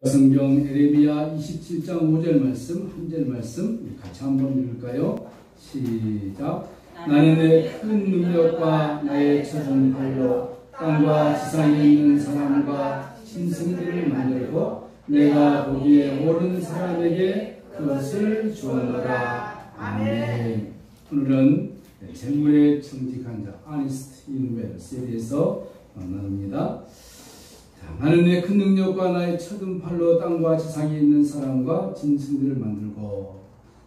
성경 에레미야 27장 5절 말씀, 한 절 말씀 같이 한번 읽을까요? 시작. 나는 내 큰 능력과 나의 처진 발로 땅과 지상에 있는 사람과 짐승들을 만들고 내가 보기에 옳은 사람에게 그것을 주었노라. 아멘. 오늘은 재물에 정직한 자, honest in wealth에 대해서 나눕니다. 나는 내 큰 능력과 나의 쳐든 팔로 땅과 지상에 있는 사람과 짐승들을 만들고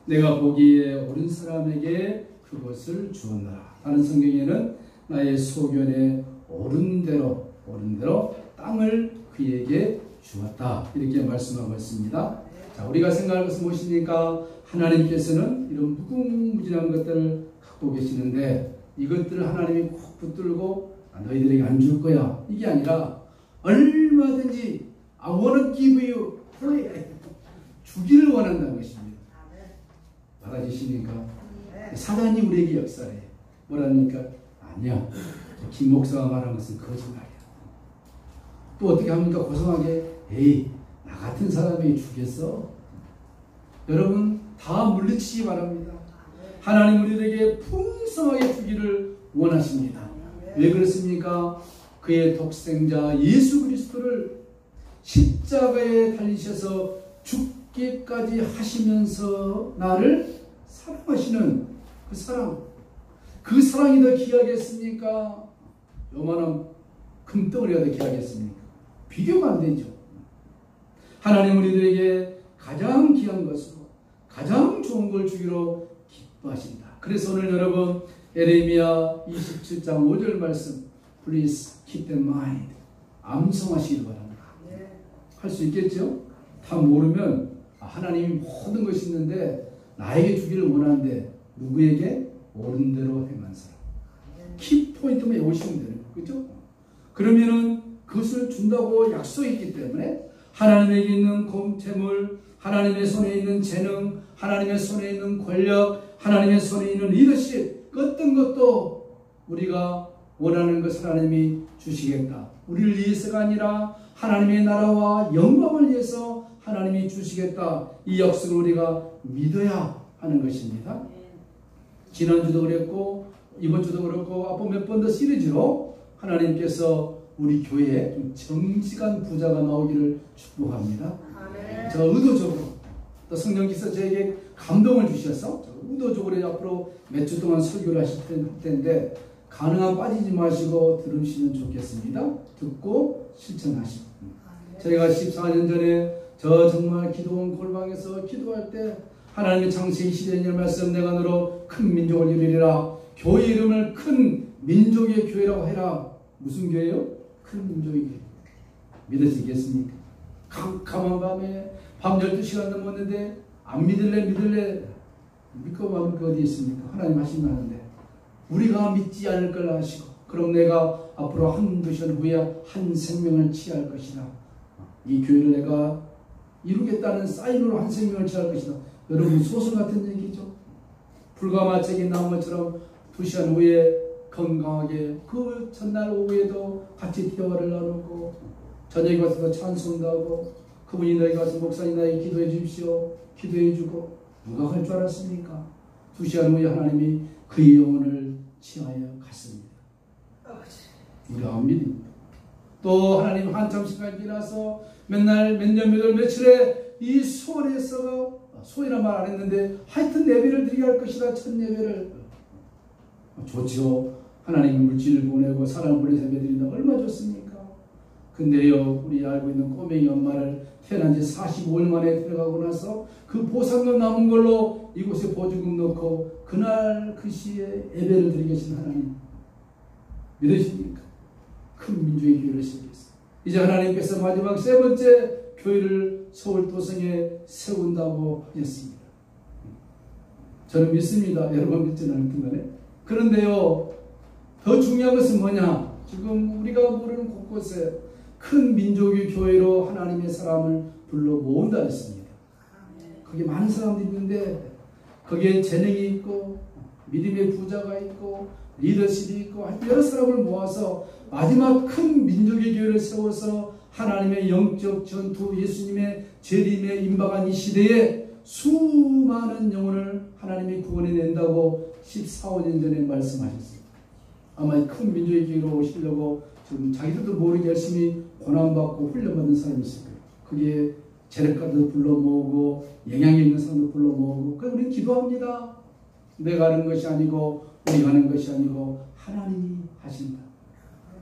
내가 보기에 옳은 사람에게 그것을 주었노라. 다른 성경에는 나의 소견에 옳은 대로 땅을 그에게 주었다, 이렇게 말씀하고 있습니다. 자, 우리가 생각할 것은 무엇입니까? 하나님께서는 이런 무궁무진한 것들을 갖고 계시는데 이것들을 하나님이 꼭 붙들고 너희들에게 안 줄 거야, 이게 아니라 얼마든지 I want to give you 주기를 원한다는 것입니다. 받아주시니까 사단이 우리에게 역사해. 뭐랍니까? 아니야, 김 목사가 말한 것은 거짓말이야. 또 어떻게 합니까? 고상하게 에이, 나 같은 사람이 주겠어? 여러분 다 물리치기 바랍니다. 하나님 우리에게 풍성하게 주기를 원하십니다. 왜 그렇습니까? 그의 독생자 예수 그리스도를 십자가에 달리셔서 죽기까지 하시면서 나를 사랑하시는 그 사랑이 더 귀하겠습니까? 요만한 금덩어리가 더 귀하겠습니까? 비교가 안 되죠. 하나님 우리들에게 가장 귀한 것으로 가장 좋은 걸 주기로 기뻐하신다. 그래서 오늘 여러분 에레미야 27장 5절 말씀 Please keep them in mind. 암송하시길 바랍니다. 할 수 있겠죠? 다 모르면 하나님이 모든 것이 있는데 나에게 주기를 원하는데 누구에게? 옳은 대로 행한 사람. 키포인트만 외우시면 되는 거예요. 그렇죠? 그러면은 그것을 준다고 약속했기 때문에 하나님에게 있는 공채물, 하나님의 손에 있는 재능, 하나님의 손에 있는 권력, 하나님의 손에 있는 리더십, 어떤 것도 우리가 원하는 것을 하나님이 주시겠다. 우리를 위해서가 아니라 하나님의 나라와 영광을 위해서 하나님이 주시겠다. 이 약속을 우리가 믿어야 하는 것입니다. 지난주도 그랬고 이번 주도 그렇고 앞으로 몇 번 더 시리즈로 하나님께서 우리 교회에 좀 정직한 부자가 나오기를 축복합니다. 제가 의도적으로 또 성령께서 저에게 감동을 주셔서 의도적으로 앞으로 몇 주 동안 설교를 하실 텐데 가능한 빠지지 마시고 들으시면 좋겠습니다. 듣고 실천하시고. 저희가 14년 전에 저 정말 기도원 골방에서 기도할 때 하나님의 창세기 12년 말씀 내가 너로 큰 민족을 이루리라. 교회 이름을 큰 민족의 교회라고 해라. 무슨 교회요? 큰 민족의 교회. 믿으시겠습니까? 캄캄한 밤에 밤 12시간 넘었는데 안 믿을래? 믿고 마음 그 어디 있습니까? 하나님 하신다는데 우리가 믿지 않을 걸 아시고 그럼 내가 앞으로 한두 시간 후에 한 생명을 취할 것이다. 이 교회를 내가 이루겠다는 사인으로 한 생명을 취할 것이다. 여러분 소설 같은 얘기죠. 불과 마책인 나무처럼 2시간 후에 건강하게 그 첫날 오후에도 같이 대화를 나누고 저녁에 가서도 찬송도 하고 그분이 너희 가서 목사님 나에게 기도해 주십시오. 기도해 주고 누가 할 줄 알았습니까? 2시간 후에 하나님이 그의 영혼을 취하여 갔습니다. 우리 안 믿습니다. 또 하나님 한참 시간 지나서 맨날 몇 년 몇 월 며칠에 이 소원에서 소이란 말 안 했는데 하여튼 예배를 드리게 할 것이다. 첫 예배를. 좋죠. 하나님이 물질을 보내고 사람을 보내서 예배 드린다. 얼마 좋습니까? 근데요 우리 알고 있는 꼬맹이 엄마를 태어난 지 45일 만에 들어가고 나서 그 보상금 남은 걸로 이곳에 보조금 넣고 그날 그 시에 예배를 드리게 하신 하나님 믿으십니까? 큰 민족의 교회를 세우겠습니다. 이제 하나님께서 마지막 세 번째 교회를 서울 도성에 세운다고 하셨습니다. 저는 믿습니다. 여러분 믿지는 않을 건데. 그런데요 더 중요한 것은 뭐냐? 지금 우리가 모르는 곳곳에 큰 민족의 교회로 하나님의 사람을 불러 모은다 했습니다. 거기에 많은 사람들이 있는데 거기에 재능이 있고 믿음의 부자가 있고 리더십이 있고 여러 사람을 모아서 마지막 큰 민족의 교회를 세워서 하나님의 영적 전투, 예수님의 재림에 임박한 이 시대에 수많은 영혼을 하나님이 구원해낸다고 14, 15년 전에 말씀하셨어요. 아마 큰 민족의 기회로 오시려고 지금 자기들도 모르게 열심히 고난받고 훈련받은 사람이 있을 거예요. 그게 재력가도 불러 모으고 영향력 있는 사람도 불러 모으고, 그래서 우리는 기도합니다. 내가 하는 것이 아니고 우리가 하는 것이 아니고 하나님이 하신다.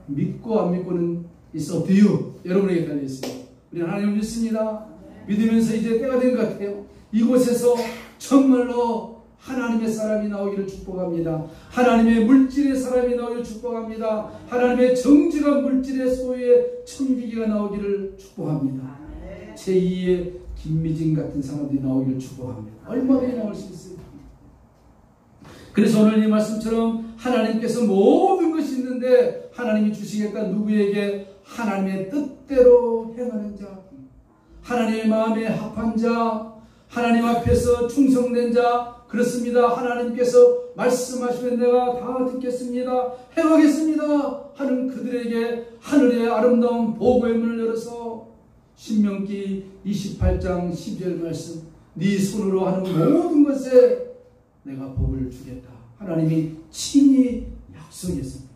믿고 안 믿고는 it's up to you. 여러분에게 달려있습니다. 우리는 하나님을 믿습니다. 믿으면서 이제 때가 된 것 같아요. 이곳에서 정말로 하나님의 사람이 나오기를 축복합니다. 하나님의 물질의 사람이 나오기를 축복합니다. 하나님의 정직한 물질의 소유의 청지기가 나오기를 축복합니다. 제2의 김미진 같은 사람들이 나오기를 축복합니다. 얼마나 나올 수 있어요. 그래서 오늘 이 말씀처럼 하나님께서 모든 것이 있는데 하나님이 주시겠다. 누구에게? 하나님의 뜻대로 행하는 자, 하나님의 마음에 합한 자, 하나님 앞에서 충성된 자. 그렇습니다. 하나님께서 말씀하시면 내가 다 듣겠습니다, 행하겠습니다 하는 그들에게 하늘의 아름다운 보고의 문을 열어서 신명기 28장 12절 말씀, 네 손으로 하는 모든 것에 내가 복을 주겠다. 하나님이 친히 약속했습니다.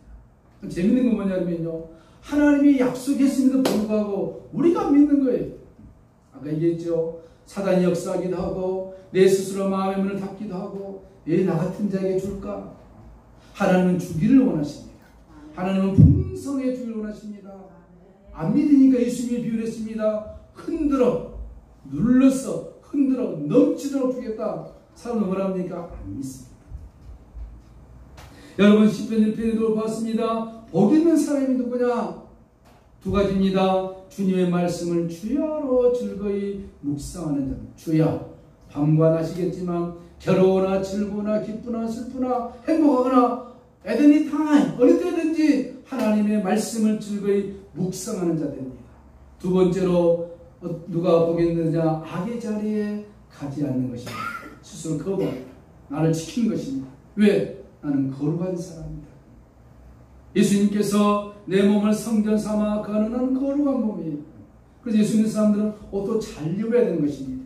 재밌는 건 뭐냐면요, 하나님이 약속했음에도 불구하고 우리가 믿는 거예요. 아까 얘기했죠. 사단이 역사하기도 하고 내 스스로 마음의 문을 닫기도 하고 왜 나 같은 자에게 줄까? 하나님은 주기를 원하십니다. 하나님은 풍성해 주기를 원하십니다. 안 믿으니까 예수님이 비유했습니다. 흔들어 눌러서 흔들어 넘치도록 주겠다. 사람은 뭐랍니까? 안 믿습니다. 여러분, 시편 1편에도 봤습니다. 복 있는 사람이 누구냐? 두 가지입니다. 주님의 말씀을 주야로 즐거이 묵상하는 자. 주야, 밤과 낮이겠지만 괴로우나 즐거우나 기쁘나 슬프나 행복하거나 애드니 타임 어느 때든지 하나님의 말씀을 즐거이 묵상하는 자 됩니다. 두 번째로 누가 보겠느냐? 악의 자리에 가지 않는 것입니다. 스스로 거부하고 나를 지키는 것입니다. 왜? 나는 거룩한 사람이다. 예수님께서 내 몸을 성전 삼아 가는 나는 거룩한 몸이에요. 그래서 예수 믿는 사람들은 옷도 잘 입어야 되는 것입니다.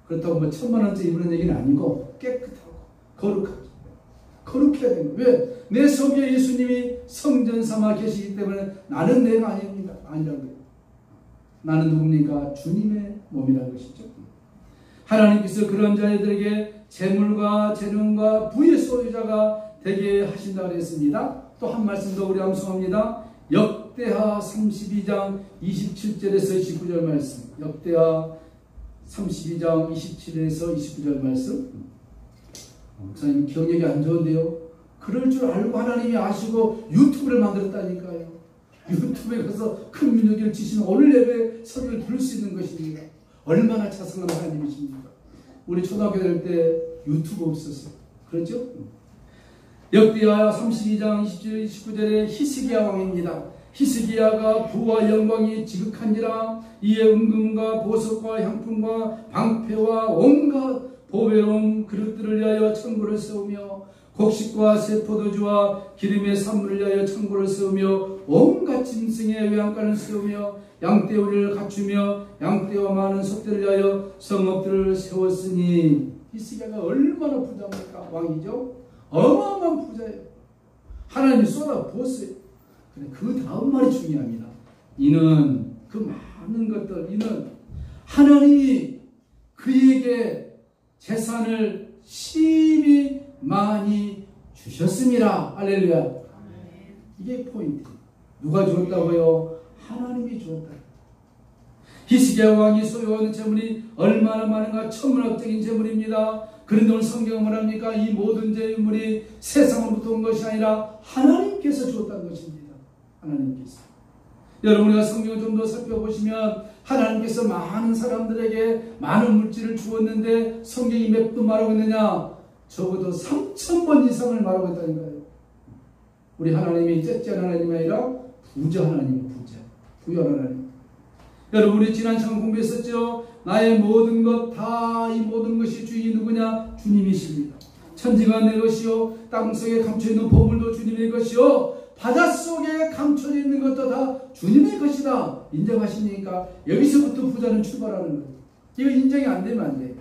그렇다고 뭐 1000만원짜리 입는 얘기는 아니고 깨끗하고 거룩하게 거룩해야 되는 거예요. 왜? 내 속에 예수님이 성전 삼아 계시기 때문에 나는 내가 아닙니다. 아니라는 거예요. 나는 누굽니까? 주님의 몸이라는 것이죠. 하나님께서 그런 자들에게 재물과 재능과 부의 소유자가 되게 하신다고 했습니다. 또 한 말씀 더 우리 암송합니다. 역대하 32장 27절에서 29절 말씀. 역대하 32장 27절에서 29절 말씀. 목사님 기억력이 안 좋은데요. 그럴 줄 알고 하나님이 아시고 유튜브를 만들었다니까요. 유튜브에 가서 큰 민족을 지시는 오늘 예배 설교를 들을 수 있는 것입니다. 얼마나 자성한 하나님이십니까? 우리 초등학교 다닐 때 유튜브 없었어요. 그렇죠? 역대하 32장 27, 29절에 히스기야 왕입니다. 히스기야가 부와 영광이 지극한지라 이에 은금과 보석과 향품과 방패와 온갖 보배로운 그릇들을 위하여 창고를 세우며 곡식과 새 포도주와 기름의 산물을 위하여 창고를 세우며 온갖 짐승의 외양간을 세우며 양떼우리를 갖추며 양떼와 많은 소떼를 위하여 성읍들을 세웠으니 히스기야가 얼마나 부자입니까? 왕이죠. 어마어마한 부자예요. 하나님이 쏟아부었어요. 그 다음 말이 중요합니다. 이는 그 많은 것들, 이는 하나님이 그에게 재산을 심히 많이 주셨습니다. 할렐루야. 이게 포인트. 누가 주었다고요? 하나님이 주었다. 히스기야 왕이 소유하는 재물이 얼마나 많은가? 천문학적인 재물입니다. 그런데 오늘 성경은 뭐랍니까? 이 모든 재물이 세상으로부터 온 것이 아니라 하나님께서 주었다는 것입니다. 하나님께서. 여러분, 우리가 성경을 좀 더 살펴보시면 하나님께서 많은 사람들에게 많은 물질을 주었는데 성경이 몇 번 말하고 있느냐? 적어도 3000번 이상을 말하고 있다는 거예요. 우리 하나님이 째째한 하나님이 아니라 부자 하나님, 부자. 부유한 하나님. 여러분, 우리 지난 시간 공부했었죠? 나의 모든 것, 다 이 모든 것이 주인이 누구냐? 주님이십니다. 천지가 내 것이요 땅속에 감춰있는 보물도 주님의 것이요 바닷속에 감춰져 있는 것도 다 주님의 것이다 인정하시니까 여기서부터 부자는 출발하는 거예요. 이거 인정이 안 되면 안 돼요.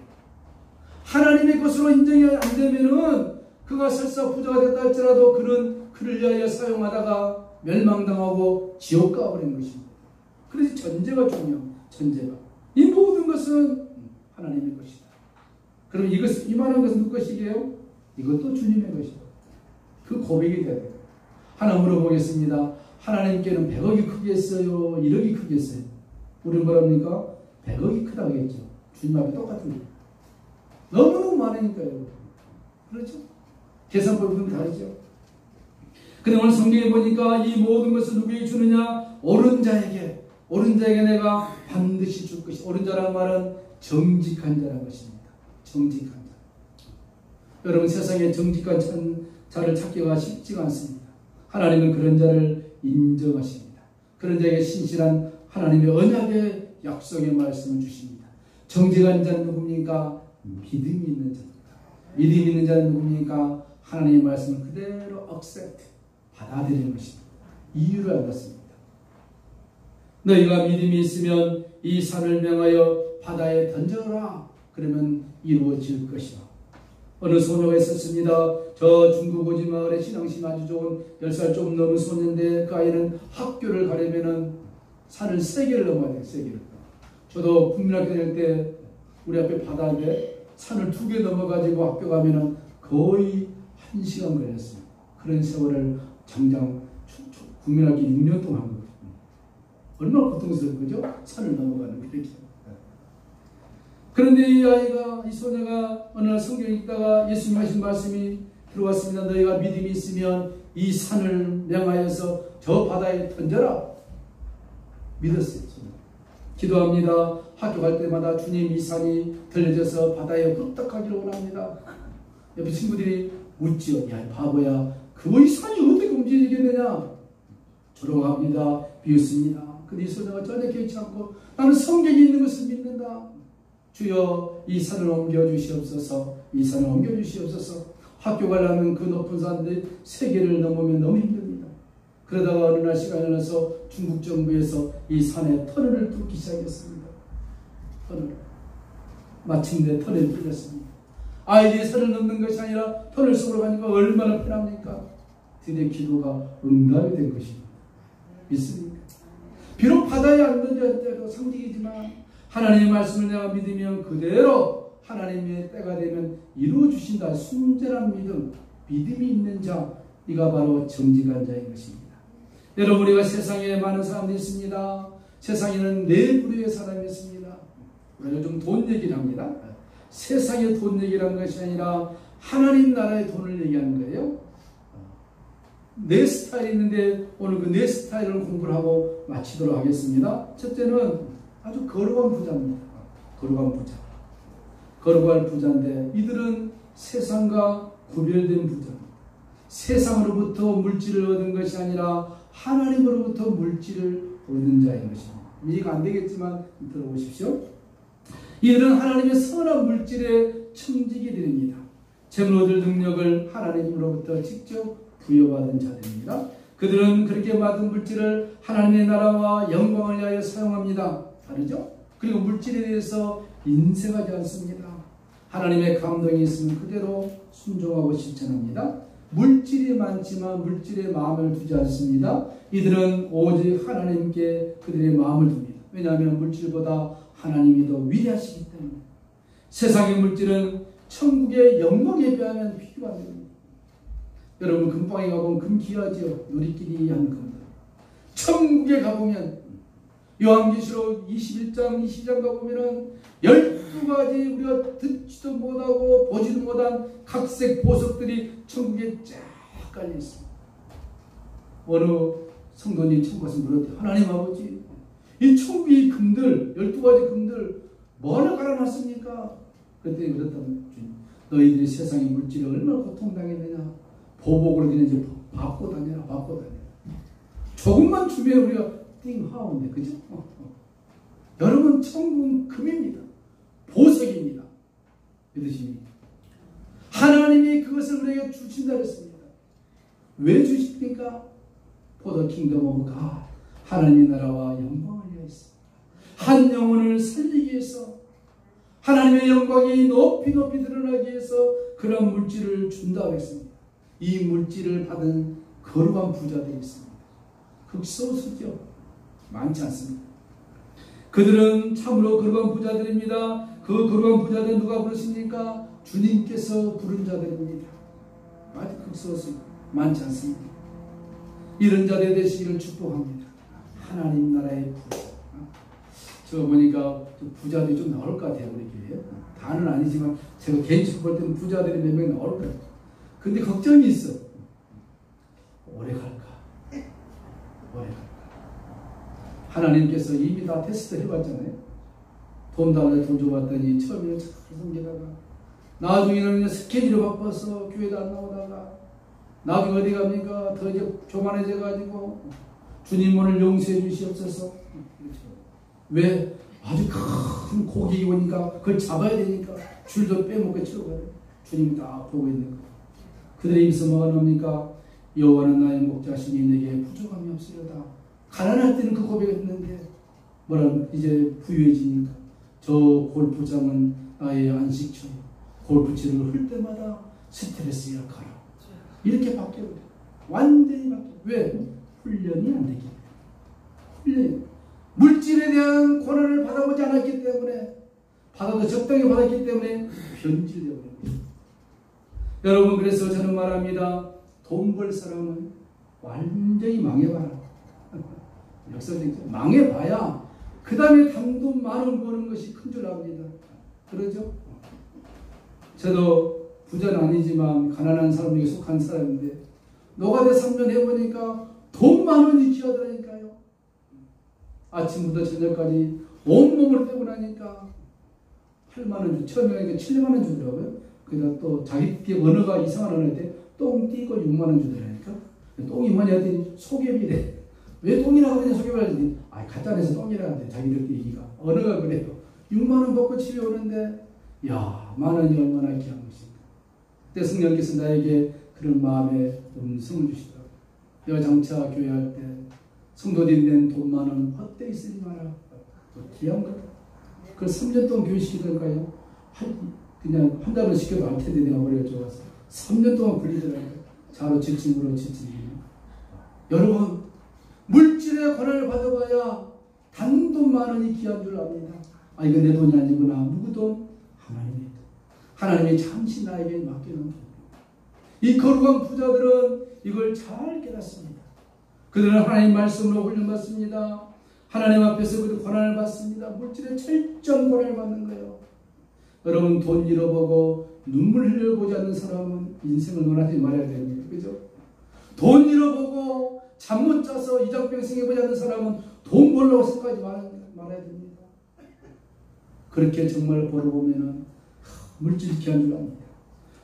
하나님의 것으로 인정이 안 되면은 그가 설사 부자가 됐다 할지라도 그는 그를 위하여 사용하다가 멸망당하고 지옥 가버린 것입니다. 그래서 전제가 중요합니다. 전제가. 이 모든 것은 하나님의 것이다. 그럼 이것, 이만한 것은 누구 것이게요? 이것도 주님의 것이다. 그 고백이 돼야 돼요. 하나 물어보겠습니다. 하나님께는 100억이 크겠어요? 1억이 크겠어요? 우리는 뭐랍니까? 100억이 크다겠죠. 주님 앞에 똑같은 거예요. 너무너무 많으니까요. 그렇죠? 계산법은 다르죠. 근데 오늘 성경에 보니까 이 모든 것을 누구에게 주느냐? 옳은 자에게 내가 반드시 줄 것이. 옳은 자라는 말은 정직한 자라는 것입니다. 정직한 자. 여러분, 세상에 정직한 자를 찾기가 쉽지가 않습니다. 하나님은 그런 자를 인정하십니다. 그런 자에게 신실한 하나님의 언약의 약속의 말씀을 주십니다. 정직한 자는 누굽니까? 믿음이 있는 자입니다. 믿음이 있는 자는 누굽니까? 하나님의 말씀을 그대로 accept, 받아들이는 것입니다. 이유를 알았습니다. 너희가 믿음이 있으면 이 산을 명하여 바다에 던져라. 그러면 이루어질 것이다. 어느 소녀가 있었습니다. 저 중국 오지 마을에 신앙심이 아주 좋은 10살 좀 넘은 소녀인데 그 아이는 학교를 가려면은 산을 3개를 넘어야 돼요. 3개를. 저도 국민학교 다닐 때 우리 앞에 바다인데 산을 2개 넘어가지고 학교 가면은 거의 1시간 걸렸어요. 그런 세월을 장장 국민학교 6년 동안 한 거예요. 얼마나 고통스러운 거죠? 산을 넘어가는 그렇게. 그런데 이 아이가, 이 소녀가 어느 날 성경에 있다가 예수님 하신 말씀이 들어왔습니다. 너희가 믿음이 있으면 이 산을 명하여서 저 바다에 던져라. 믿었어요. 저는. 기도합니다. 학교 갈 때마다 주님 이 산이 들려져서 바다에 흡떡하기를 원합니다. 옆에 친구들이 묻지요. 야, 바보야. 그 산이 어떻게 움직이겠느냐? 조롱합니다. 비웃습니다. 근데 이 소녀가 전혀 개의치 않고 나는 성경이 있는 것을 믿는다. 주여 이 산을 옮겨주시옵소서. 이 산을 옮겨주시옵소서. 학교 가려면 그 높은 산들 3개를 넘으면 너무 힘듭니다. 그러다가 어느 날 시간이 흘러서 중국 정부에서 이 산에 터널을 뚫기 시작했습니다. 터널. 마침내 터널이 뚫렸습니다. 아이들이 산을 넘는 것이 아니라 터널 속으로 가니까 얼마나 편합니까? 드디어 기도가 응답이 된 것입니다. 믿습니까? 비록 바다에 안 던져도 상징이지만 하나님의 말씀을 내가 믿으면 그대로 하나님의 때가 되면 이루어주신다. 순전한 믿음, 믿음이 있는 자, 이가 바로 정직한 자인 것입니다. 여러분, 우리가 세상에 많은 사람들이 있습니다. 세상에는 4부류의 사람이 있습니다. 우리가 요즘 돈 얘기를 합니다. 세상의 돈 얘기를 하는 것이 아니라 하나님 나라의 돈을 얘기하는 거예요. 4스타일이 있는데 오늘 그 4스타일을 공부를 하고 마치도록 하겠습니다. 첫째는 아주 거룩한 부자입니다. 거룩한 부자. 거룩한 부자인데 이들은 세상과 구별된 부자입니다. 세상으로부터 물질을 얻은 것이 아니라 하나님으로부터 물질을 얻은 자인 것입니다. 이해가 안 되겠지만 들어보십시오. 이들은 하나님의 선한 물질에 청지기 드립니다. 재물 얻을 능력을 하나님으로부터 직접 부여받은 자들입니다. 그들은 그렇게 받은 물질을 하나님의 나라와 영광을 위하여 사용합니다. 다르죠? 그리고 물질에 대해서 인색하지 않습니다. 하나님의 감동이 있으면 그대로 순종하고 실천합니다. 물질이 많지만 물질에 마음을 두지 않습니다. 이들은 오직 하나님께 그들의 마음을 둡니다. 왜냐하면 물질보다 하나님이 더 위대하시기 때문에. 세상의 물질은 천국의 영광에 비하면 비교가 안 됩니다. 여러분, 금방에 가보면 금 귀하지요. 누리끼리 한 금. 천국에 가보면 요한계시록 21장, 22장 가보면은 12가지 우리가 듣지도 못하고 보지도 못한 각색 보석들이 천국에 쫙 깔려 있습니다. 어느 성도님 천국 가서 물었대요. 하나님 아버지, 이 천국의 금들, 12가지 금들 뭐하러 깔아놨습니까? 그랬더니 그렇다면 너희들이 세상의 물질에 얼마나 고통당했느냐. 보복으로 그냥 이제 받고 다녀라, 받고 다녀라. 조금만 주면 우리가 띵하오네, 그죠? 여러분, 천국은 금입니다. 보석입니다. 믿으십니까? 하나님이 그것을 우리에게 주신다 그랬습니다. 왜 주십니까? for the kingdom of God. 하나님의 나라와 영광을 위해서, 한 영혼을 살리기 위해서, 하나님의 영광이 높이 높이 드러나기 위해서 그런 물질을 준다고 했습니다. 이 물질을 받은 거룩한 부자들이 있습니다. 극소수죠. 많지 않습니다. 그들은 참으로 거룩한 부자들입니다. 그 거룩한 부자들은 누가 부르십니까? 주님께서 부른 자들입니다. 아주 극소수, 많지 않습니다. 이런 자들이 되시기를 축복합니다. 하나님 나라의 부자. 저 보니까 부자들이 좀 나올 것 같아요, 우리 교회에. 다는 아니지만 제가 개인적으로 볼 때는 부자들이 몇 명 나올 것 같아요. 근데 걱정이 있어. 오래 갈까? 오래 갈까? 하나님께서 이미 다 테스트 해봤잖아요. 돈 달라고 돈 줘봤더니 처음에는 잘 섬기다가 나중에는 그냥 스케줄이 바빠서 교회도 안 나오다가 나중에 어디 갑니까? 더 이제 교만해져가지고 주님 오늘 용서해 주시옵소서. 왜? 아주 큰 고객이 오니까 그걸 잡아야 되니까 줄도 빼먹고 치워가요. 주님이 다 보고 있는 거. 그들의 입에서 뭐가 나옵니까? 여호와는 나의 목자시니 내게 부족함이 없으려다. 가난할 때는 그 고백했는데 뭐라 이제 부유해지니까 저 골프장은 나의 안식처. 골프채를 흘 때마다 스트레스가 가라. 이렇게 바뀌어요. 완전히 바뀌어요. 왜? 훈련이 안 되기 때문에. 훈련이. 물질에 대한 고난을 받아보지 않았기 때문에, 받아도 적당히 받았기 때문에 변질되어 버립니다. 여러분, 그래서 저는 말합니다. 돈 벌 사람은 완전히 망해봐라. 역사적이죠. 망해봐야 그 다음에 단돈 만원 버는 것이 큰 줄 압니다. 그러죠? 저도 부자는 아니지만 가난한 사람에게 속한 사람인데 노가다 3년 해보니까 돈 만원이 귀하더라니까요. 아침부터 저녁까지 온몸을 떼고 나니까 8만원 처음에 7만원 주더라고요. 그러다 또 자기 언어가 이상한 언어인데 똥 띠고 6만원 주더라니까. 똥이 뭐냐 했더니 소개비래. 왜 똥이라고 그러냐 소개비라 했더니 가짜내서 똥이라 하는데 자기들 얘기가 언어가 그래요. 6만원 받고 집에 오는데 야, 만원이 얼마나 귀한 것인가. 그때 성령께서 나에게 그런 마음의 음성을 주시더라고요. 내가 장차 교회할 때 성도들이 낸 돈 만원 헛되이 쓰지 마라. 귀한 거다. 그걸 3년 동안 교육시키던가요? 그냥 한 달을 시켜도 알 텐데 내가 머리가 좋아서 3년 동안 굴리더라고요. 자로 지침으로 지침이요. 여러분, 물질의 권한을 받아봐야 단돈 만원이 귀한 줄 압니다. 이거 내 돈이 아니구나. 누구 돈? 하나님의 돈. 하나님이 잠시 나에게 맡겨놓은 돈. 이 거룩한 부자들은 이걸 잘 깨닫습니다. 그들은 하나님 말씀으로 훈련받습니다. 하나님 앞에서 그들 고난을 받습니다. 물질의 철저한 고난을 받는 거예요. 여러분, 돈 잃어보고 눈물 흘려보지 않는 사람은 인생을 원하지 말아야 됩니다. 그죠? 돈 잃어보고 잠 못 자서 이장병 해보지 않는 사람은 돈 벌려고 생각하지 말아야 됩니다. 그렇게 정말 벌어보면은 물질이 귀한 줄 압니다.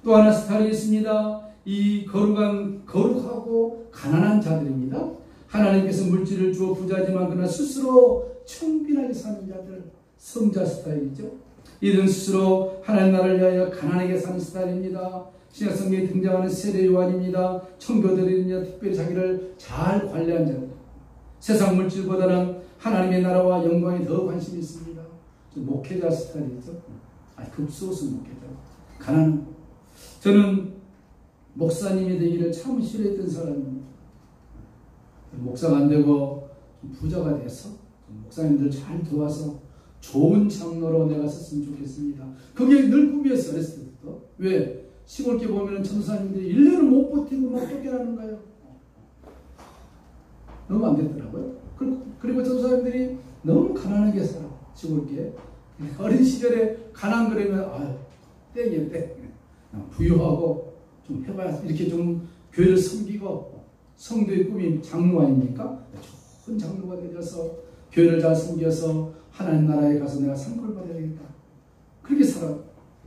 또 하나 스타일이 있습니다. 이 거룩하고 가난한 자들입니다. 하나님께서 물질을 주어 부자지만 그러나 스스로 청빈하게 사는 자들, 성자 스타일이죠. 이들은 스스로 하나님 나라를 위하여 가난하게 사는 스타일입니다. 신약 성경에 등장하는 세례 요한입니다. 청교도들입니다. 특별히 자기를 잘 관리한 자들. 세상 물질보다는 하나님의 나라와 영광에 더 관심이 있습니다. 목회자 스타일이죠. 극소수 목회자. 가난한. 저는 목사님이 되기를 참 싫어했던 사람입니다. 목사가 안 되고 부자가 돼서 목사님들 잘 도와서 좋은 장로로 내가 섰으면 좋겠습니다. 그게 늘 꿈이었어요. 어렸을 때부터. 왜? 시골길 보면 전도사님들이 1년을 못 버티고 막 쫓겨나는 거예요. 너무 안 됐더라고요. 그리고 전도사님들이 너무 가난하게 살아. 시골길. 어린 시절에 가난 그러면 땡이에요, 땡. 부유하고 좀 해봐야 이렇게 좀 교회를 섬기고 성도의 꿈이 장로 아닙니까? 좋은 장로가 되어서 교회를 잘 섬겨서 하나님 나라에 가서 내가 상급을 받아야 되겠다. 그렇게 살아.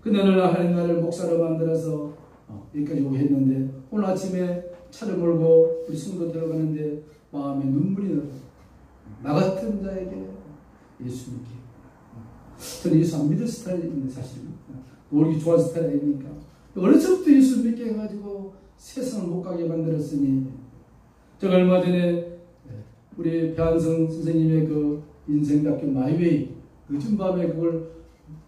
근데 어느 날 하나님 나라를 목사로 만들어서 여기까지 오게 했는데 오늘 아침에 차를 몰고 우리 성도 들어가는데 마음에 눈물이 나요. 나 같은 자에게 예수 믿기. 저는 예수 안 믿을 스타일인데 사실 놀기 좋아하는 스타일 아닙니까? 어려서부터 예수 믿게 해가지고 세상을 못 가게 만들었으니 제가 얼마 전에 우리 배한성 선생님의 그 인생다큐 마이웨이 늦은 밤에 그걸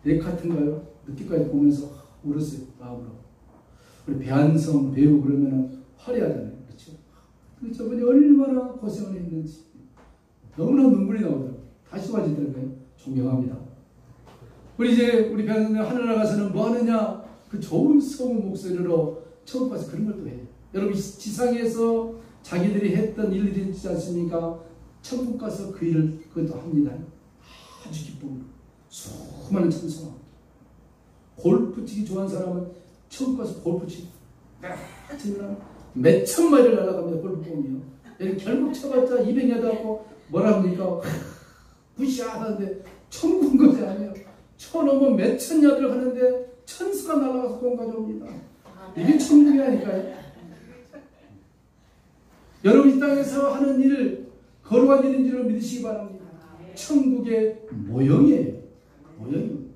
네카트인가요? 늦게까지 보면서 울었어요. 마음으로. 우리 배한성 배우 그러면은 화려하잖아요. 그렇죠? 그 저분이 얼마나 고생을 했는지 너무나 눈물이 나오더라고요. 다시 와지더라고요. 존경합니다. 우리 배한성 하늘 나가서는 뭐 하느냐? 그 좋은 성우 목소리로 처음 봐서 그런 것도 해요. 여러분 지상에서 자기들이 했던 일들이 있지 않습니까? 천국 가서 그 일을 그것도 합니다. 아주 기쁨으로 수많은 찬송합니다. 골프 치기 좋아하는 사람은 천국 가서 골프 치기 몇 천 마리를 날아갑니다. 골프공이요. 결국 쳐봤자 200야드 하고 뭐라 합니까? 부시하다는데 천국 것이 아니에요. 쳐 넘으면 몇 천 야드를 하는데 천수가 날아가서 공 가져옵니다. 이게 천국이라니까요. 여러분 이 땅에서 하는 일 거룩한 일인 줄 믿으시기 바랍니다. 천국의 모형이에요. 모형입니다.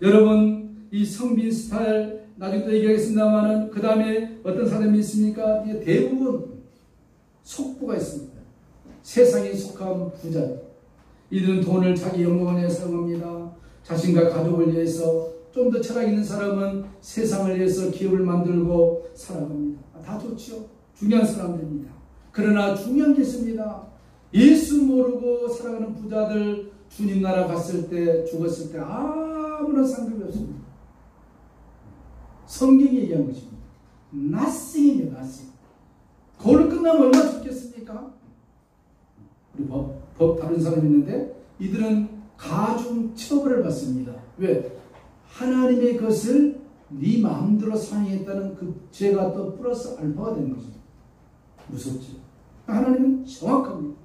여러분 이 성빈 스타일 나중에 또 얘기하겠습니다만은 그 다음에 어떤 사람이 있습니까? 이게 대부분 속부가 있습니다. 세상에 속한 부자. 이들은 돈을 자기 영광을 위해서 사용합니다. 자신과 가족을 위해서 좀 더 철학 있는 사람은 세상을 위해서 기업을 만들고 살아갑니다. 다 좋죠. 중요한 사람들입니다. 그러나 중요한 게 있습니다. 예수 모르고 살아가는 부자들 주님 나라 갔을 때 죽었을 때 아무런 상관이 없습니다. 성경이 얘기한 것입니다. nothing입니다. nothing. 그걸 끝나면 얼마나 좋겠습니까? 우리 법 다른 사람이 있는데 이들은 가중 처벌을 받습니다. 왜? 하나님의 것을 네 마음대로 사용했다는 그 죄가 또 플러스 알파가 되는 거죠. 무섭죠. 하나님은 정확합니다.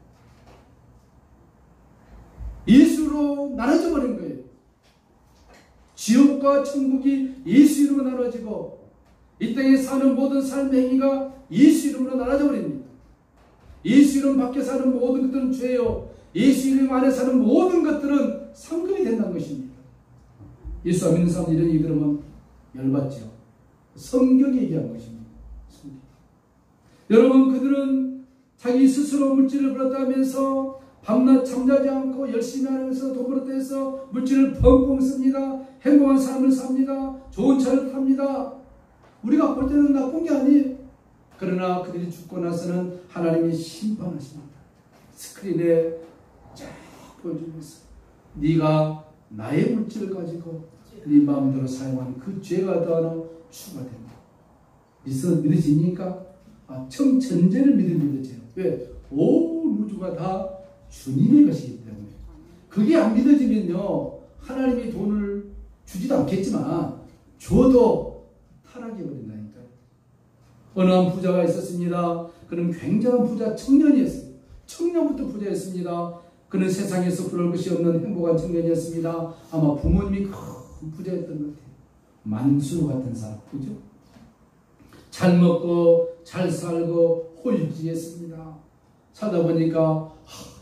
예수로 나눠져 버린 거예요. 지옥과 천국이 예수 이름으로 나눠지고 이 땅에 사는 모든 삶의 행위가 예수 이름으로 나눠져 버립니다. 예수 이름 밖에 사는 모든 것들은 죄요. 예수 이름 안에 사는 모든 것들은 상급이 된다는 것입니다. 예수 안 믿는 사람들 이런 얘기 들으면 열받죠. 성경이 얘기한 것입니다. 성경. 여러분 그들은 자기 스스로 물질을 벌었다면서 밤낮 잠자지 않고 열심히 하면서 돈 벌었다 해서 물질을 펑펑 씁니다. 행복한 삶을 삽니다. 좋은 차를 탑니다. 우리가 볼 때는 나쁜 게 아니에요. 그러나 그들이 죽고 나서는 하나님이 심판하십니다. 스크린에 쫙 보여주면서 네가 나의 물질을 가지고 네 마음대로 사용한 그 죄가 더 하나 추가됩니다. 믿으십니까? 전제를 믿어져요. 왜? 온 우주가 다 주님의 것이기 때문에. 그게 안 믿어지면요 하나님이 돈을 주지도 않겠지만 줘도 타락해 버린다니까요. 어느 한 부자가 있었습니다. 그는 굉장한 부자 청년이었어요. 청년부터 부자였습니다. 그는 세상에서 부러울 것이 없는 행복한 청년이었습니다. 아마 부모님이 큰 부자였던 것 같아요. 만수 같은 사람, 그죠? 잘 먹고 잘 살고 호유지했습니다. 살다 보니까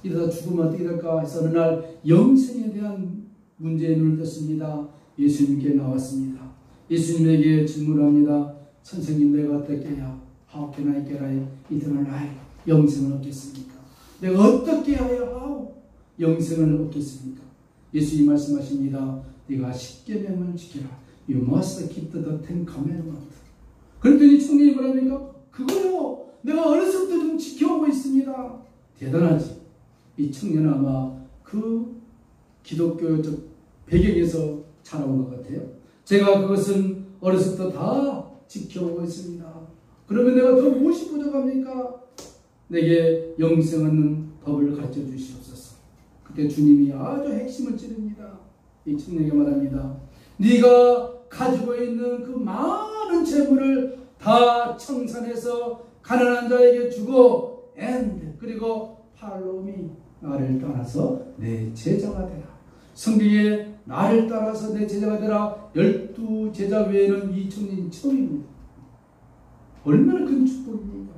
이러다 죽으면 어떻게 될까 해서 어느 날 영생에 대한 문제에 눈을 떴습니다. 예수님께 나왔습니다. 예수님에게 질문합니다. 선생님 내가 어떻게 해야 How can I get eternal life? 영생을 얻겠습니까? 내가 어떻게 해야 영생을 얻겠습니까? 예수님 말씀하십니다. 네가 십계명을 지키라. You must keep the Ten Commandments. 그랬더니 청년이 뭐랍니까? 그거요. 내가 어렸을 때 좀 지켜오고 있습니다. 대단하지. 이 청년은 아마 그 기독교적 배경에서 자라온 것 같아요. 제가 그것은 어렸을 때 다 지켜오고 있습니다. 그러면 내가 더 무엇이 부족합니까? 내게 영생 얻는 법을 가르쳐 주시옵소서. 그때 주님이 아주 핵심을 찌릅니다. 이 청년에게 말합니다. 네가 가지고 있는 그 많은 재물을 다 청산해서 가난한 자에게 주고 그리고 팔로우 미 나를 따라서 내 제자가 되라. 성경에 나를 따라서 내 제자가 되라 12제자 외에는 이 청년이 처음입니다. 얼마나 큰 축복입니까?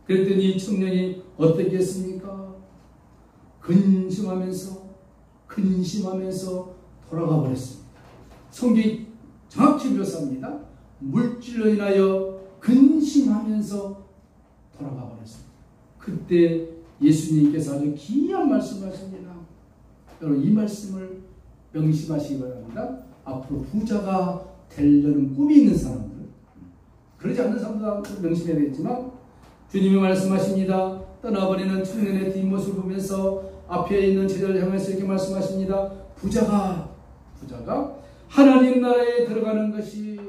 그랬더니 이 청년이 어떻게 했습니까? 근심하면서 돌아가 버렸습니다. 성경이 정확히 묘사합니다. 물질로 인하여 근심하면서 돌아가 버렸습니다. 그때 예수님께서 아주 귀한 말씀하십니다. 여러분 이 말씀을 명심하시기 바랍니다. 앞으로 부자가 되려는 꿈이 있는 사람들, 그러지 않는 사람도 명심해야 되겠지만 주님이 말씀하십니다. 떠나버리는 청년의 뒷모습을 보면서 앞에 있는 제자를 향해서 이렇게 말씀하십니다. 부자가 하나님 나라에 들어가는 것이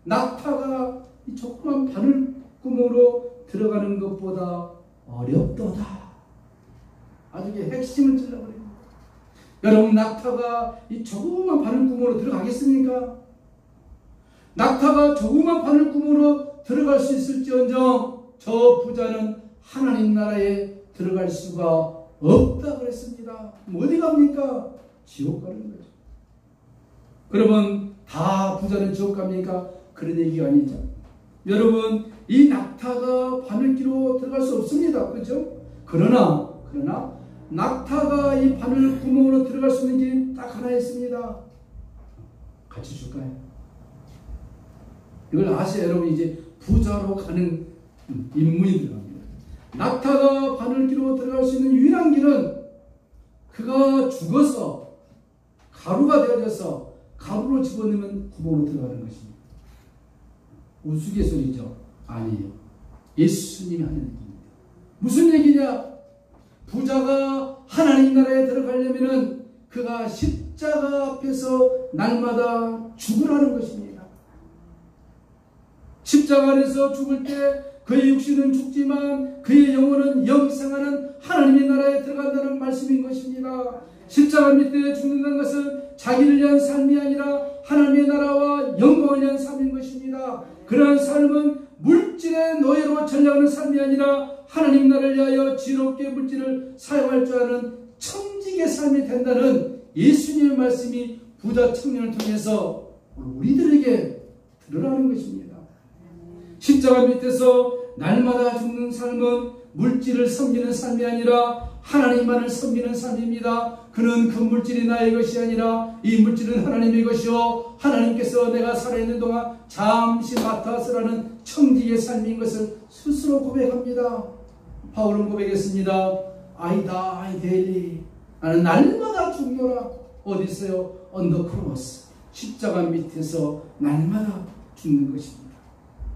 낙타가 이 조그만 바늘구멍으로 들어가는 것보다 어렵도다. 아주 핵심을 찔러버립니다. 여러분 낙타가 이 조그만 바늘구멍으로 들어가겠습니까? 낙타가 조그만 바늘구멍으로 들어갈 수 있을지언정 저 부자는 하나님 나라에 들어갈 수가 없다 그랬습니다. 어디 갑니까? 지옥 가는 거죠. 그러면 다 부자는 지옥 갑니까? 그런 얘기가 아니죠. 여러분 이 낙타가 바늘기로 들어갈 수 없습니다. 그렇죠? 그러나 낙타가 이 바늘 구멍으로 들어갈 수 있는 길이 딱 하나 있습니다. 같이 줄까요? 이걸 아셔야 여러분 이제 부자로 가는 인문이 들어갑니다. 낙타가 바늘기로 들어갈 수 있는 유일한 길은 그가 죽어서 가루가 되어져서 가루로 집어넣으면 구멍으로 들어가는 것입니다. 우스갯소리죠? 아니에요. 예수님이 하는 얘기입니다. 무슨 얘기냐? 부자가 하나님 나라에 들어가려면 그가 십자가 앞에서 날마다 죽으라는 것입니다. 십자가 안에서 죽을 때 그의 육신은 죽지만 그의 영혼은 영생하는 하나님의 나라에 들어간다는 말씀인 것입니다. 십자가 밑에 죽는다는 것은 자기를 위한 삶이 아니라 하나님의 나라와 영광을 위한 삶인 것입니다. 그러한 삶은 물질의 노예로 전락하는 삶이 아니라 하나님 나라를 위하여 지롭게 물질을 사용할 줄 아는 청직의 삶이 된다는 예수님의 말씀이 부자 청년을 통해서 우리들에게 들으라는 것입니다. 십자가 밑에서 날마다 죽는 삶은 물질을 섬기는 삶이 아니라 하나님만을 섬기는 삶입니다. 그는 그 물질이 나의 것이 아니라 이 물질은 하나님의 것이요 하나님께서 내가 살아있는 동안 잠시 맡아서라는 청직의 삶인 것을 스스로 고백합니다. 바울은 고백했습니다. I die daily. 나는 날마다 죽노라. 어디 있어요? On the cross. 십자가 밑에서 날마다 죽는 것입니다.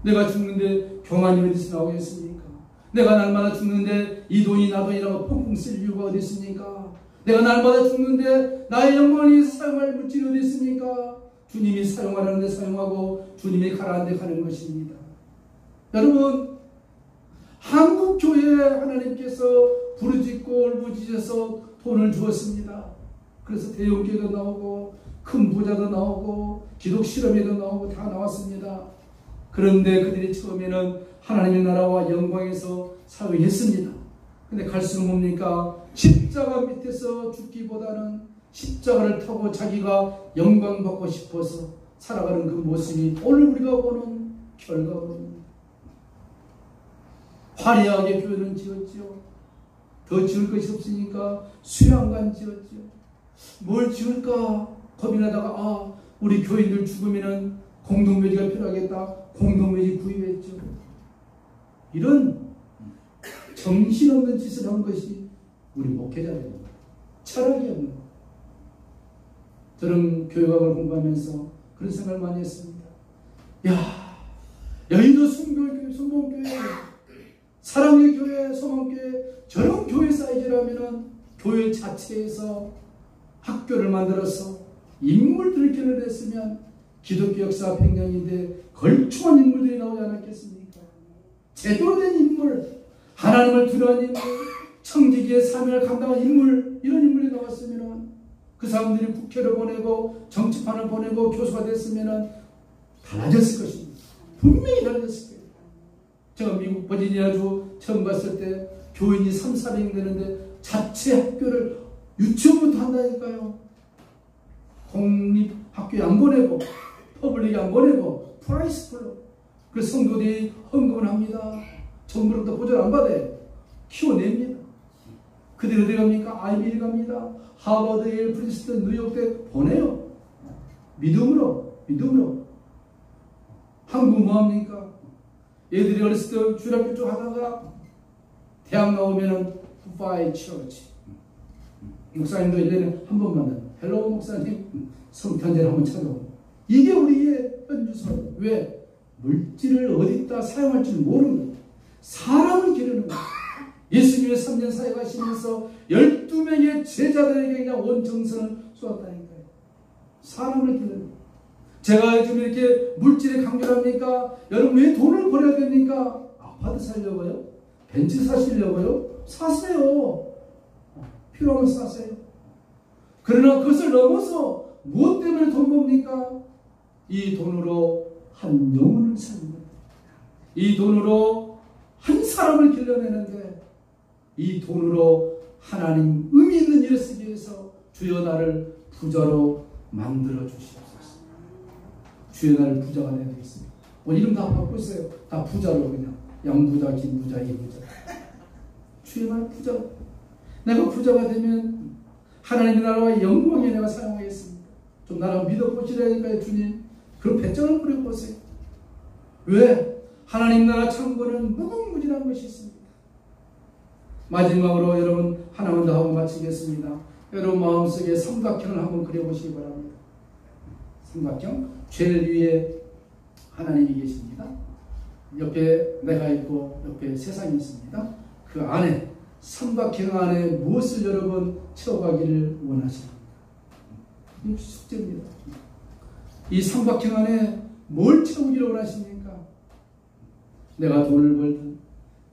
내가 죽는데 교만이 어디서 나오겠습니까? 내가 날마다 죽는데 이 돈이 나 돈이라고 펑펑 쓸 이유가 어디 있습니까? 내가 날마다 죽는데 나의 영광을 위해서 사용할 물질이 어디 있습니까? 주님이 사용하라는 데 사용하고 주님이 가라는 데 가는 것입니다. 여러분 한국 교회에 하나님께서 부르짖고 울부짖어서 돈을 주었습니다. 그래서 대형교회도 나오고 큰 부자도 나오고 기독 실험에도 나오고 다 나왔습니다. 그런데 그들이 처음에는 하나님의 나라와 영광에서 사용했습니다. 근데 갈수록 뭡니까? 십자가 밑에서 죽기보다는 십자가를 타고 자기가 영광 받고 싶어서 살아가는 그 모습이 오늘 우리가 보는 결과입니다. 화려하게 교회는 지었죠. 더 지을 것이 없으니까 수양관 지었죠. 뭘 지을까 겁이 나다가 우리 교인들 죽으면 공동묘지가 필요하겠다. 공동묘지 구입했죠. 이런 정신없는 짓을 한 것이 우리 목회자들입니다. 철학이 없는 것. 저는 교회학을 공부하면서 그런 생각을 많이 했습니다. 여의도 순복음교회, 사랑의 교회, 소망교회, 저런 교회 사이즈라면 교회 자체에서 학교를 만들어서 인물들을 길러냈으면 기독교 역사 100년인데 걸쭉한 인물들이 나오지 않았겠습니까? 제대로 된 인물, 하나님을 두려워하는 인물, 청지기의 사명을 감당한 인물, 이런 인물이 나왔으면 그 사람들이 국회를 보내고 정치판을 보내고 교수가 됐으면 달라졌을 것입니다. 분명히 달라졌을 거예요. 제가 미국 버지니아주 처음 갔을 때 교인이 300~400명 되는데 자체 학교를 유치원부터 한다니까요. 공립학교에 안 보내고 퍼블릭에 안 보내고 프라이스쿨로. 그래서 성도들이 헌금을 합니다. 정부로부터 보조를 안 받아요. 키워냅니다. 그들이 어디 갑니까? 아이비리 갑니다. 하버드, 예일, 프린스턴, 뉴욕대 보내요. 믿음으로. 한국 뭐합니까? 얘들이 어렸을 때 주일학교 쭉 하다가 대학 나오면은 굿바이 처치. 목사님도 1년에 한 번 만나요. 헬로 목사님, 성탄제를 한번 찾아오고. 이게 우리의 현주소. 왜? 물질을 어디다 사용할 줄 모르는 거예요. 사람을 기르는 거예요. 예수님의 3년 사역하시면서 12명의 제자들에게 그냥 온 정성을 쏟았다니까요. 사람을 기르는 거예요. 제가 요즘 이렇게 물질에 강조를 합니까? 여러분 왜 돈을 벌어야 됩니까? 아파트 사려고요? 벤츠 사시려고요? 사세요. 필요하면 사세요. 그러나 그것을 넘어서 무엇 때문에 돈 법니까? 이 돈으로 한 영혼을 사는 겁니다. 이 돈으로 한 사람을 길러내는데, 이 돈으로 하나님 의미 있는 일을 쓰기 위해서 주여 나를 부자로 만들어 주시옵소서. 주여 나를 부자가 내야 되겠습니다. 오늘 이름 다 바꿨어요. 다 부자로 그냥. 양부자, 김부자, 이부자. 주여 나를 부자. 내가 부자가 되면 하나님의 나라와 영광에 내가 사용하겠습니다. 좀 나를 믿어보시라니까요, 주님. 그런 배짱을 부려보세요. 왜? 하나님 나라 창고는 무궁무진한 것이 있습니다. 마지막으로 여러분 하나만 더 하고 마치겠습니다. 여러분 마음속에 삼각형을 한번 그려보시기 바랍니다. 삼각형, 제일 위에 하나님이 계십니다. 옆에 내가 있고 옆에 세상이 있습니다. 그 안에 삼각형 안에 무엇을 여러분 채워가기를 원하십니까? 이 숙제입니다. 이 삼각형 안에 뭘 채우기를 원하십니까? 내가 돈을 벌든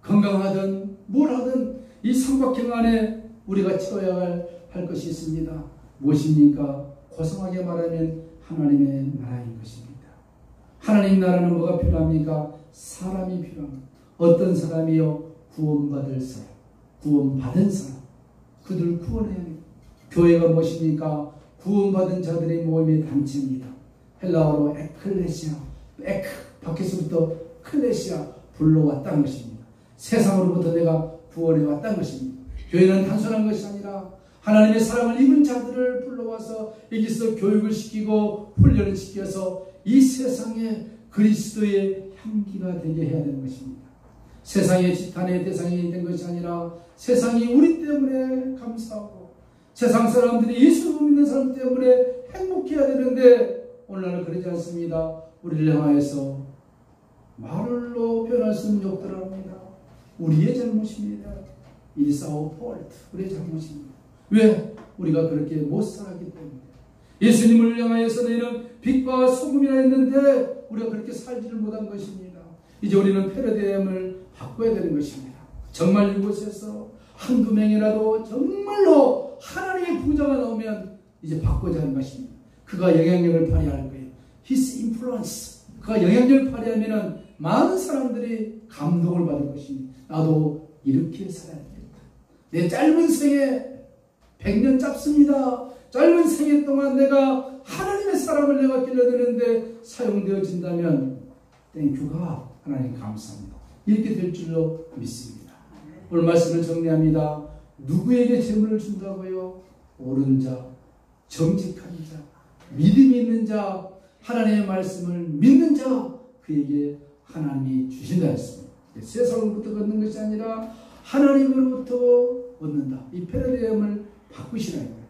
건강하든 뭘 하든 이 삼각형 안에 우리가 채워야 할 것이 있습니다. 무엇입니까? 고상하게 말하면 하나님의 나라인 것입니다. 하나님 나라는 뭐가 필요합니까? 사람이 필요합니다. 어떤 사람이요? 구원받을 사람, 구원받은 사람. 그들을 구원해야 합니다. 교회가 무엇입니까? 구원받은 자들의 모임의 단체입니다. 헬라어로 에클레시아, 에크, 밖에서부터 클레시아, 불러왔다는 것입니다. 세상으로부터 내가 구원해 왔다는 것입니다. 교회는 단순한 것이 아니라 하나님의 사랑을 입은 자들을 불러와서 여기서 교육을 시키고 훈련을 시켜서 이 세상에 그리스도의 향기가 되게 해야 되는 것입니다. 세상의 지탄의 대상이 된 것이 아니라 세상이 우리 때문에 감사하고 세상 사람들이 예수 믿는 사람 때문에 행복해야 되는데 오늘날은 그러지 않습니다. 우리를 향하여서 말로 표현할 수 없는 욕들을 합니다. 우리의 잘못입니다. It is our fault. 우리의 잘못입니다. 왜? 우리가 그렇게 못 살았기 때문에. 예수님을 향하여서 너희는 빛과 소금이라 했는데 우리가 그렇게 살지를 못한 것입니다. 이제 우리는 패러다임을 바꿔야 되는 것입니다. 정말 이곳에서 한두 명이라도 정말로 하나님의 부자가 나오면 이제 바꿔야 하는 것입니다. 그가 영향력을 발휘할 거예요. His influence. 그가 영향력을 발휘하면 많은 사람들이 감동을 받을 것입니다. 나도 이렇게 살아야 되겠다. 내 짧은 생에 100년 짧습니다. 짧은 생애 동안 내가 하나님의 사랑을 내가 길러드는데 사용되어진다면 땡큐가 하나님 감사합니다. 이렇게 될 줄로 믿습니다. 오늘 말씀을 정리합니다. 누구에게 재물을 준다고요? 옳은 자, 정직한 자, 믿음이 있는 자, 하나님의 말씀을 믿는 자, 그에게 하나님이 주신다 했습니다. 세상으로부터 얻는 것이 아니라 하나님으로부터 얻는다. 이 패러다임을 바꾸시라는 거예요.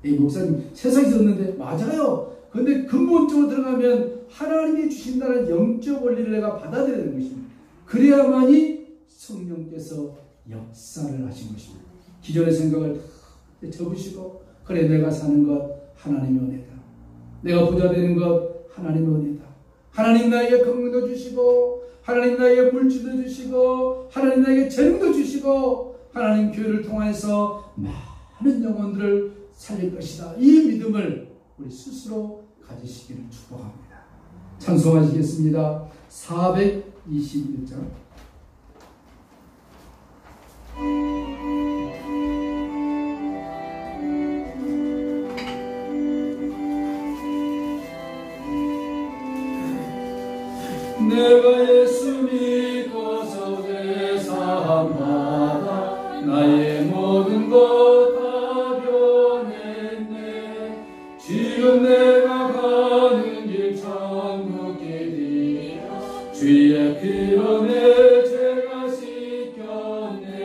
이 목사님 세상에서 얻는데 맞아요. 그런데 근본적으로 들어가면 하나님이 주신다는 영적 원리를 내가 받아들여야 되는 것입니다. 그래야만이 성령께서 역사를 하신 것입니다. 기존의 생각을 접으시고 그래 내가 사는 것 하나님의 은혜다. 내가 부자 되는 것 하나님의 은혜다. 하나님 나에게 건강도 주시고 하나님 나에게 물질도 주시고 하나님 나에게 재능도 주시고 하나님 교회를 통해서 많은 영혼들을 살릴 것이다. 이 믿음을 우리 스스로 가지시기를 축복합니다. 찬송하시겠습니다. 421장 내가 예수 믿고서 내 삶마다 나의 모든 것 다 변했네. 지금 내가 가는 길 천국 길이야. 주의 피로 내 죄가 씻겼네.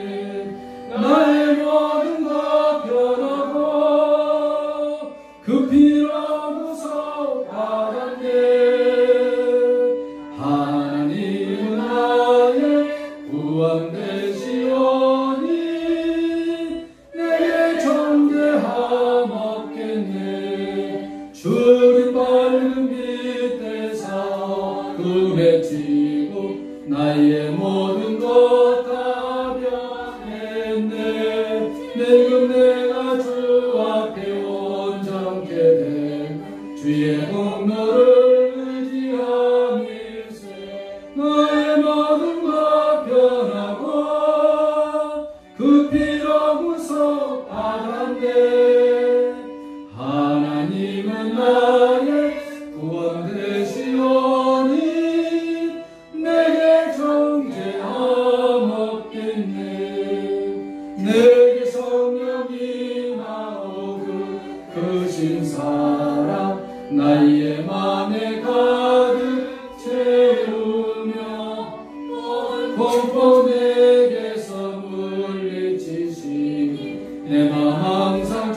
흐린 밝은 빛에서 꿈에 치고 나의 모든 것 다 변했네. 늙은 내가 주 앞에 온전케 된 주의 공로를 의지함일세. 나의 모든 것 변하고 그 피로 구속받았네. 하나님은 나의 구원 되시오니 내게 정죄함 없겠네. 내게 성령이 나오고 크신 사랑 나의 맘에 가득 채우며 공포 내게서 물리치시니 내 맘 항상